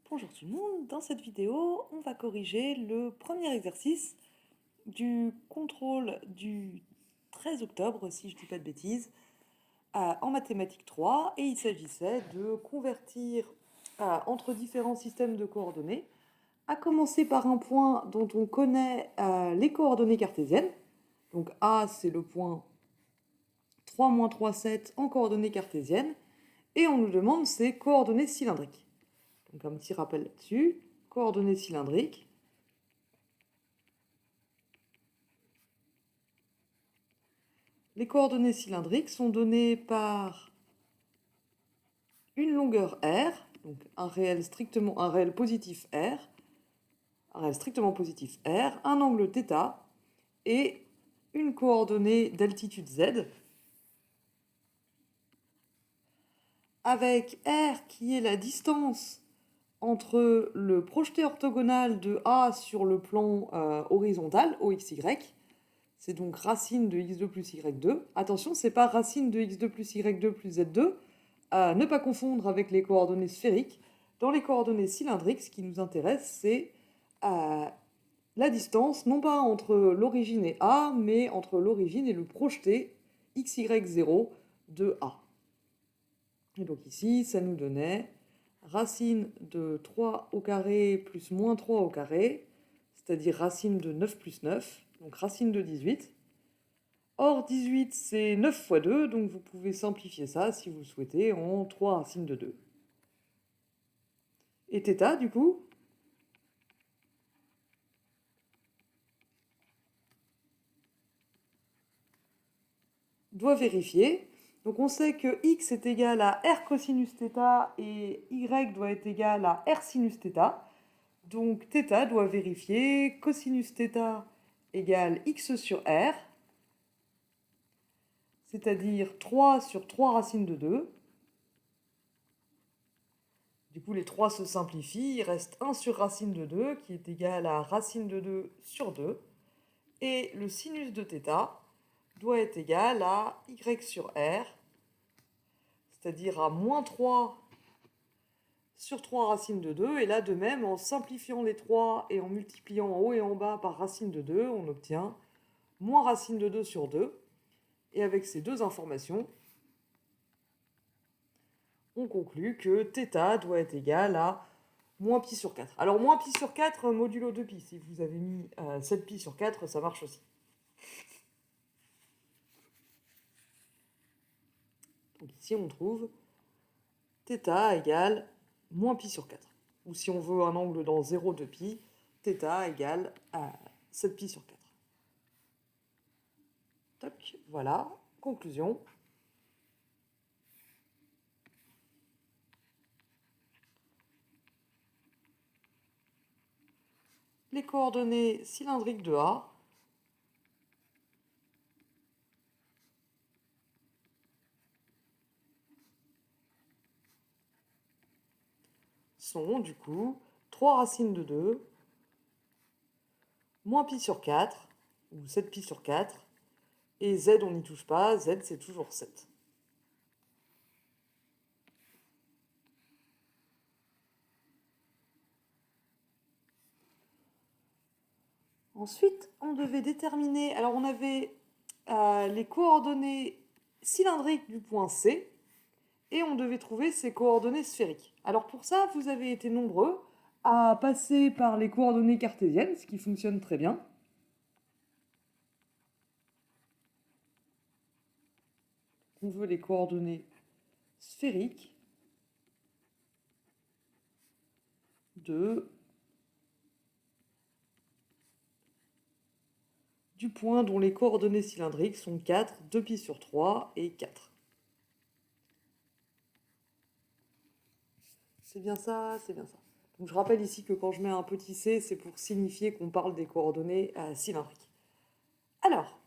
Bonjour tout le monde, dans cette vidéo, on va corriger le premier exercice du contrôle du 13 octobre, si je ne dis pas de bêtises, en mathématiques 3, et il s'agissait de convertir entre différents systèmes de coordonnées, à commencer par un point dont on connaît les coordonnées cartésiennes. Donc A, c'est le point 3, 3, 7 en coordonnées cartésiennes, et on nous demande ses coordonnées cylindriques. Donc un petit rappel là-dessus, coordonnées cylindriques. Les coordonnées cylindriques sont données par une longueur r, donc un réel positif r, un réel strictement positif r, un angle θ et une coordonnée d'altitude z, avec r qui est la distance entre le projeté orthogonal de A sur le plan horizontal, OXY. C'est donc racine de x2 plus y2. Attention, c'est pas racine de x2 plus y2 plus z2. Ne pas confondre avec les coordonnées sphériques. Dans les coordonnées cylindriques, ce qui nous intéresse, c'est la distance, non pas entre l'origine et A, mais entre l'origine et le projeté xy0 de A. Et donc ici, ça nous donnait racine de 3 au carré plus moins 3 au carré, c'est-à-dire racine de 9 plus 9, donc racine de 18. Or, 18, c'est 9 fois 2, donc vous pouvez simplifier ça, si vous le souhaitez, en 3 racines de 2. Et θ, du coup, doit vérifier. Donc on sait que x est égal à r cosinus θ et y doit être égal à r sinus θ. Donc θ doit vérifier cosinus θ égale x sur r, c'est-à-dire 3 sur 3 racines de 2. Du coup, les 3 se simplifient, il reste 1 sur racine de 2 qui est égal à racine de 2 sur 2. Et le sinus de θ doit être égal à y sur r, c'est-à-dire à moins 3 sur 3 racines de 2. Et là, de même, en simplifiant les 3 et en multipliant en haut et en bas par racine de 2, on obtient moins racine de 2 sur 2. Et avec ces deux informations, on conclut que θ doit être égal à moins pi sur 4. Alors, moins pi sur 4 modulo 2pi. Si vous avez mis 7 pi sur 4, ça marche aussi. Donc ici, on trouve θ égale moins pi sur 4. Ou si on veut un angle dans 0 de pi, θ égale à 7 pi sur 4. Toc, voilà, conclusion. Les coordonnées cylindriques de A sont du coup 3 racines de 2, moins pi sur 4, ou 7 pi sur 4, et z on n'y touche pas, z c'est toujours 7. Ensuite, on devait déterminer, alors on avait les coordonnées cylindriques du point C, et on devait trouver ses coordonnées sphériques. Alors pour ça, vous avez été nombreux à passer par les coordonnées cartésiennes, ce qui fonctionne très bien. On veut les coordonnées sphériques du point dont les coordonnées cylindriques sont 4, 2pi sur 3 et 4. C'est bien ça, c'est bien ça. Donc je rappelle ici que quand je mets un petit c, c'est pour signifier qu'on parle des coordonnées cylindriques. Alors,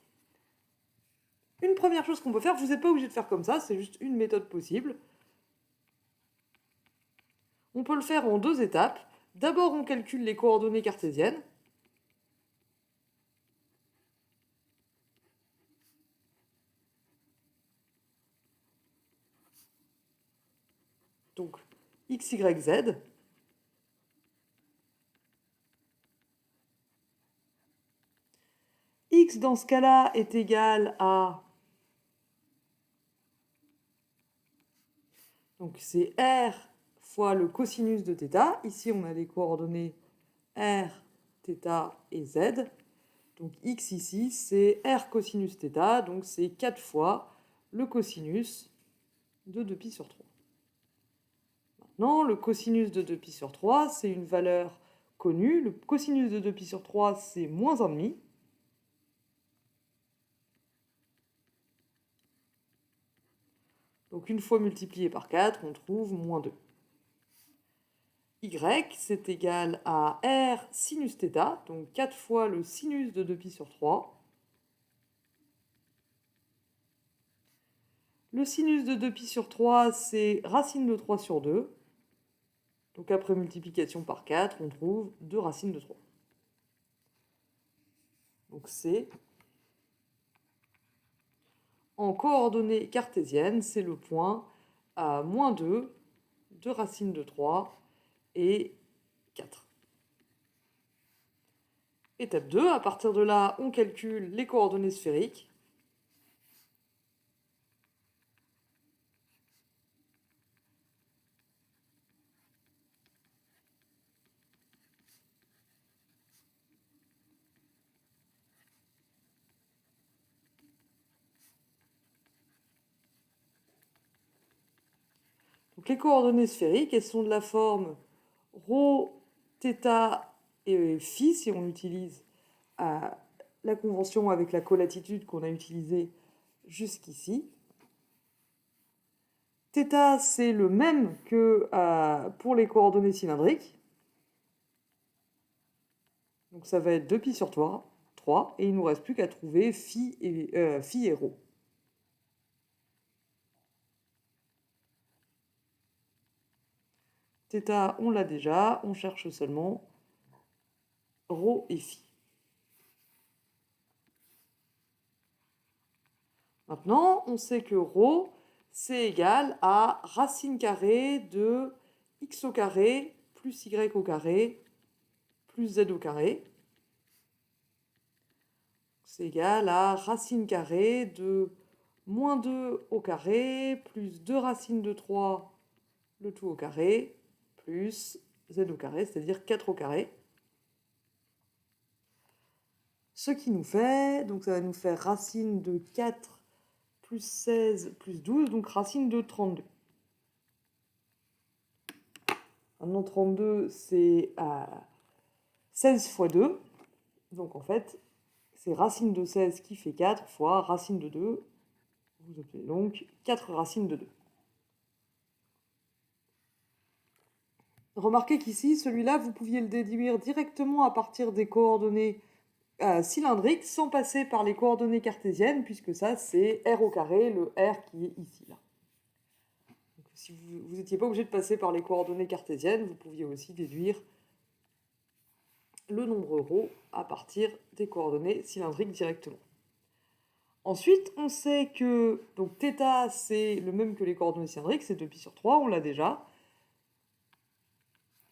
une première chose qu'on peut faire, vous n'êtes pas obligé de faire comme ça, c'est juste une méthode possible. On peut le faire en deux étapes. D'abord, on calcule les coordonnées cartésiennes. Donc, x, y, z. x dans ce cas-là est égal à... Donc c'est r fois le cosinus de θ. Ici, on a les coordonnées r, θ et z. Donc x ici, c'est r cosinus θ, donc c'est 4 fois le cosinus de 2π sur 3. Maintenant, le cosinus de 2π sur 3, c'est une valeur connue. Le cosinus de 2π sur 3, c'est moins 1,5. Donc une fois multiplié par 4, on trouve moins 2. Y, c'est égal à r sinus θ, donc 4 fois le sinus de 2π sur 3. Le sinus de 2π sur 3, c'est racine de 3 sur 2. Donc après multiplication par 4, on trouve 2 racines de 3. Donc c'est, en coordonnées cartésiennes, c'est le point à moins 2, 2 racines de 3 et 4. Étape 2, à partir de là, on calcule les coordonnées sphériques. Donc les coordonnées sphériques, elles sont de la forme ρ, θ et phi, si on utilise la convention avec la colatitude qu'on a utilisée jusqu'ici. Θ, c'est le même que pour les coordonnées cylindriques. Donc ça va être 2π sur 3, et il ne nous reste plus qu'à trouver phi et ρ. Θ, on l'a déjà, on cherche seulement ρ et phi. Maintenant, on sait que ρ, c'est égal à racine carrée de x au carré plus y au carré plus z au carré. C'est égal à racine carrée de moins 2 au carré plus 2 racines de 3, le tout au carré, plus z au carré, c'est-à-dire 4 au carré. Ce qui nous fait, donc ça va nous faire racine de 4 plus 16 plus 12, donc racine de 32. Maintenant, 32, c'est 16 fois 2. Donc en fait, c'est racine de 16 qui fait 4 fois racine de 2. Vous obtenez donc 4 racines de 2. Remarquez qu'ici, celui-là, vous pouviez le déduire directement à partir des coordonnées cylindriques sans passer par les coordonnées cartésiennes, puisque ça, c'est r au carré, le r qui est ici, là. Donc, si vous n'étiez pas obligé de passer par les coordonnées cartésiennes, vous pouviez aussi déduire le nombre ρ à partir des coordonnées cylindriques directement. Ensuite, on sait que donc, θ, c'est le même que les coordonnées cylindriques, c'est 2π sur 3, on l'a déjà.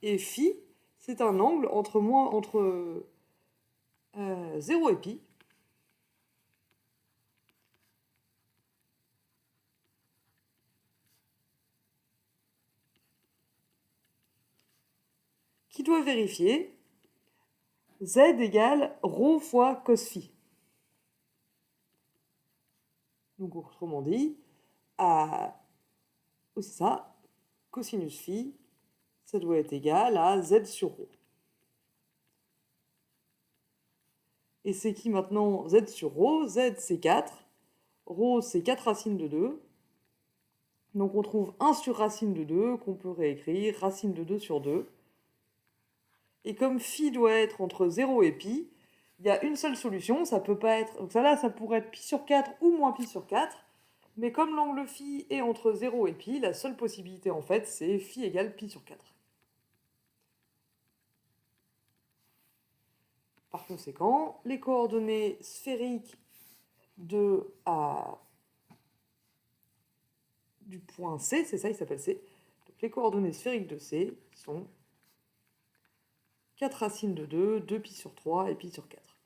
Et phi, c'est un angle entre 0 et pi. Qui doit vérifier z égale ρ fois cos phi. Donc autrement dit, c'est ça, cosinus phi, ça doit être égal à z sur ρ. Et c'est qui maintenant z sur ρ? Z c'est 4, ρ c'est 4 racines de 2. Donc on trouve 1 sur racine de 2 qu'on peut réécrire racine de 2 sur 2. Et comme phi doit être entre 0 et pi, il y a une seule solution, ça peut pas être... Donc ça là, ça pourrait être pi sur 4 ou moins pi sur 4. Mais comme l'angle phi est entre 0 et pi, la seule possibilité en fait, c'est phi égale pi sur 4. Par conséquent, les coordonnées sphériques du point C, c'est ça, il s'appelle C. Donc les coordonnées sphériques de C sont 4 racines de 2, 2 pi sur 3 et pi sur 4.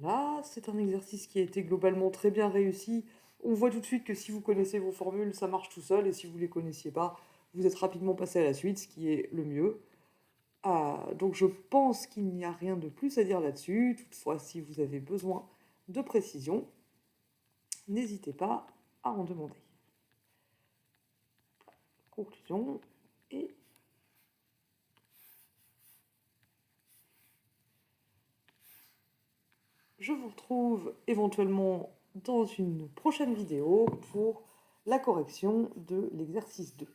Voilà, c'est un exercice qui a été globalement très bien réussi. On voit tout de suite que si vous connaissez vos formules, ça marche tout seul, et si vous ne les connaissiez pas, vous êtes rapidement passé à la suite, ce qui est le mieux. Donc je pense qu'il n'y a rien de plus à dire là-dessus. Toutefois, si vous avez besoin de précision, n'hésitez pas à en demander. Conclusion et je vous retrouve éventuellement dans une prochaine vidéo pour la correction de l'exercice 2.